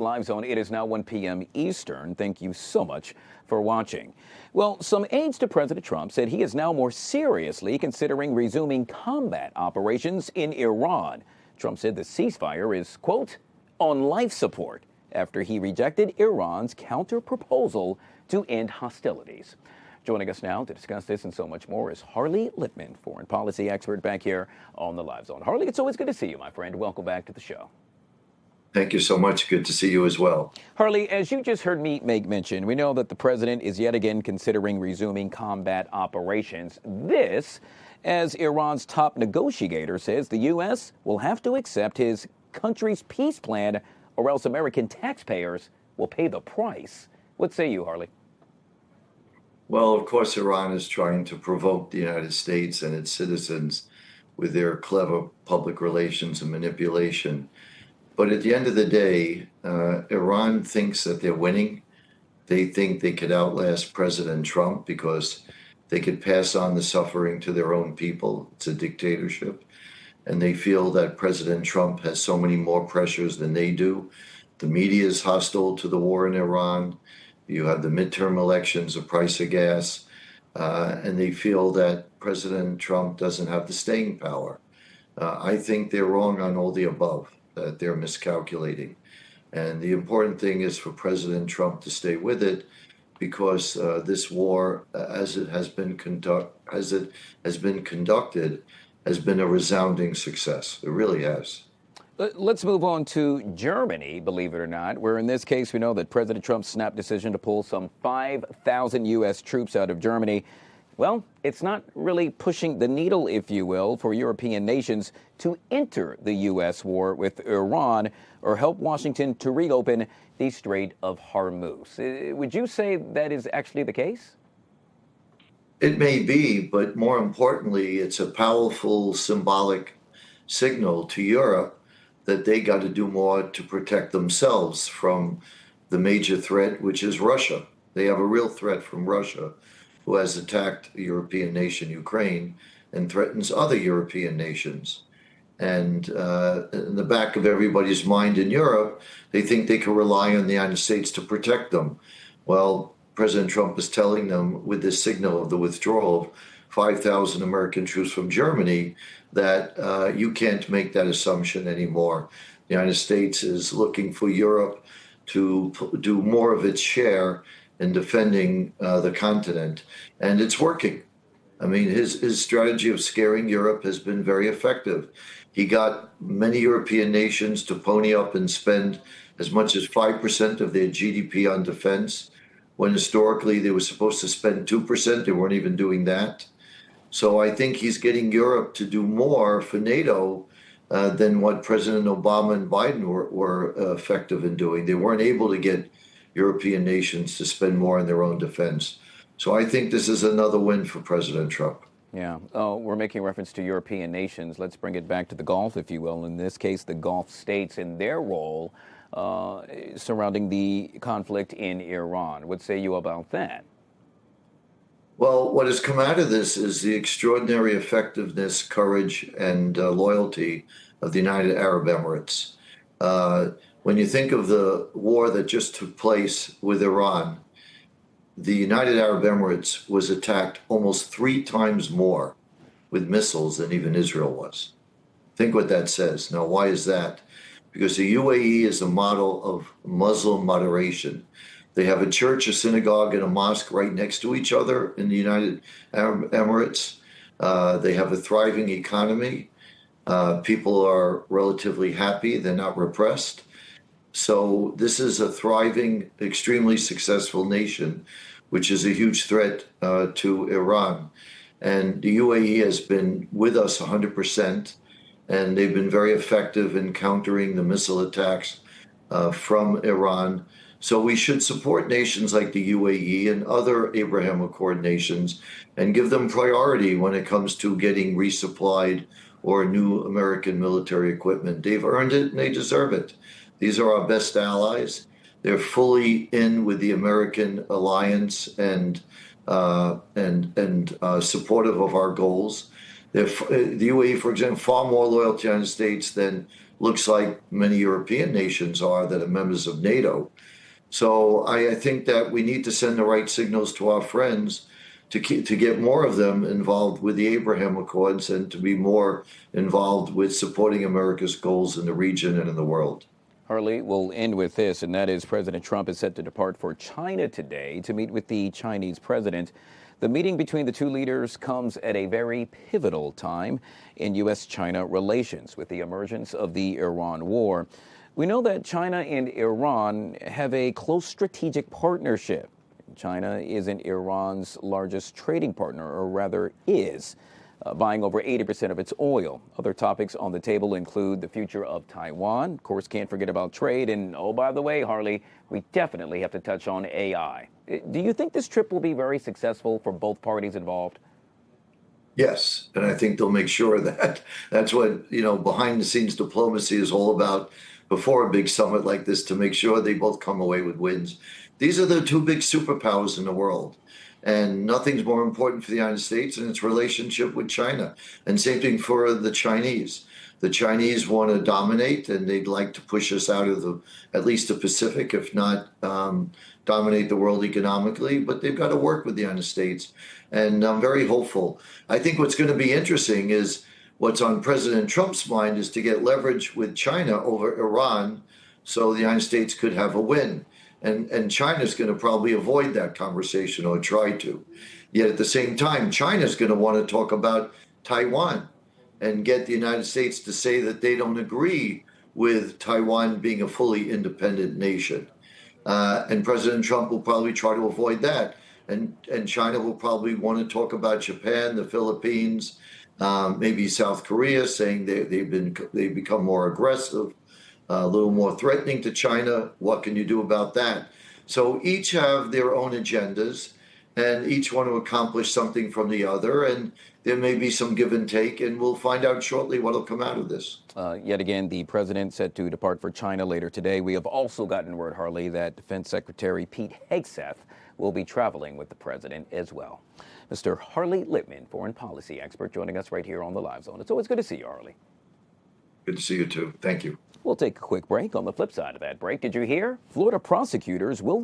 Live Zone. It is now 1 p.m. Eastern. Thank you so much for watching. Well, some aides to President Trump said he is now more seriously considering resuming combat operations in Iran. Trump said the ceasefire is, quote, on life support after he rejected Iran's counter-proposal to end hostilities. Joining us now to discuss this and so much more is Harley Lippman, foreign policy expert back here on the Live Zone. Harley, it's always good to see you, my friend. Welcome back to the show. Thank you so much. Good to see you as well. Harley, as you just heard me make mention, we know that the president is yet again considering resuming combat operations. This, as Iran's top negotiator says, the U.S. will have to accept his country's peace plan or else American taxpayers will pay the price. What say you, Harley? Well, of course, Iran is trying to provoke the United States and its citizens with their clever public relations and manipulation. But at the end of the day, Iran thinks that they're winning. They think they could outlast President Trump because they could pass on the suffering to their own people. It's a dictatorship. And they feel that President Trump has so many more pressures than they do. The media is hostile to the war in Iran. You have the midterm elections, the price of gas. And they feel that President Trump doesn't have the staying power. I think they're wrong on all the above. That they're miscalculating. And the important thing is for President Trump to stay with it because this war, as it has been conducted, has been a resounding success. It really has. Let's move on to Germany, believe it or not, where in this case we know that President Trump's snap decision to pull some 5,000 U.S. troops out of Germany, well, it's not really pushing the needle, if you will, for European nations to enter the U.S. war with Iran or help Washington to reopen the Strait of Hormuz. Would you say that is actually the case? It may be, but more importantly, it's a powerful symbolic signal to Europe that they got to do more to protect themselves from the major threat, which is Russia. They have a real threat from Russia, who has attacked a European nation, Ukraine, and threatens other European nations. And in the back of everybody's mind in Europe, they think they can rely on the United States to protect them. Well, President Trump is telling them with this signal of the withdrawal of 5,000 American troops from Germany that you can't make that assumption anymore. The United States is looking for Europe to do more of its share in defending the continent, and it's working. I mean, his strategy of scaring Europe has been very effective. He got many European nations to pony up and spend as much as 5% of their GDP on defense, when historically they were supposed to spend 2%. They weren't even doing that. So I think he's getting Europe to do more for NATO than what President Obama and Biden were effective in doing. They weren't able to get European nations to spend more on their own defense. So I think this is another win for President Trump. Yeah. Oh, we're making reference to European nations. Let's bring it back to the Gulf, if you will. In this case, the Gulf states in their role surrounding the conflict in Iran. What say you about that? Well, what has come out of this is the extraordinary effectiveness, courage, and loyalty of the United Arab Emirates. When you think of the war that just took place with Iran, the United Arab Emirates was attacked almost 3 times more with missiles than even Israel was. Think what that says. Now, why is that? Because the UAE is a model of Muslim moderation. They have a church, a synagogue, and a mosque right next to each other in the United Arab Emirates. They have a thriving economy. People are relatively happy. They're not repressed. So this is a thriving, extremely successful nation, which is a huge threat to Iran. And the UAE has been with us 100%, and they've been very effective in countering the missile attacks from Iran. So we should support nations like the UAE and other Abraham Accord nations and give them priority when it comes to getting resupplied or new American military equipment. They've earned it and they deserve it. These are our best allies. They're fully in with the American alliance and supportive of our goals. The UAE, for example, far more loyal to the United States than looks like many European nations are that are members of NATO. So I think that we need to send the right signals to our friends to get more of them involved with the Abraham Accords and to be more involved with supporting America's goals in the region and in the world. Harley, we'll end with this, and that is President Trump is set to depart for China today to meet with the Chinese president. The meeting between the two leaders comes at a very pivotal time in U.S.-China relations with the emergence of the Iran war. We know that China and Iran have a close strategic partnership. China isn't Iran's largest trading partner, or rather is, buying over 80% of its oil. Other topics on the table include the future of Taiwan. Of course, can't forget about trade. And oh, by the way, Harley, we definitely have to touch on AI. Do you think this trip will be very successful for both parties involved? Yes, and I think they'll make sure that that's what, behind the scenes diplomacy is all about before a big summit like this, to make sure they both come away with wins. These are the two big superpowers in the world, and nothing's more important for the United States than its relationship with China. And same thing for the Chinese. The Chinese want to dominate, and they'd like to push us out of at least the Pacific, if not dominate the world economically. But they've got to work with the United States, and I'm very hopeful. I think what's going to be interesting is what's on President Trump's mind is to get leverage with China over Iran, so the United States could have a win. And China's going to probably avoid that conversation or try to. Yet at the same time, China's going to want to talk about Taiwan and get the United States to say that they don't agree with Taiwan being a fully independent nation. And President Trump will probably try to avoid that. And China will probably want to talk about Japan, the Philippines, maybe South Korea, saying they've become more aggressive, a little more threatening to China. What can you do about that? So each have their own agendas, and each want to accomplish something from the other. And there may be some give and take, and we'll find out shortly what will come out of this. Yet again, the president set to depart for China later today. We have also gotten word, Harley, that Defense Secretary Pete Hegseth will be traveling with the president as well. Mr. Harley Lippman, foreign policy expert, joining us right here on the Live Zone. It's always good to see you, Harley. Good to see you too. Thank you. We'll take a quick break. On the flip side of that break, did you hear? Florida prosecutors will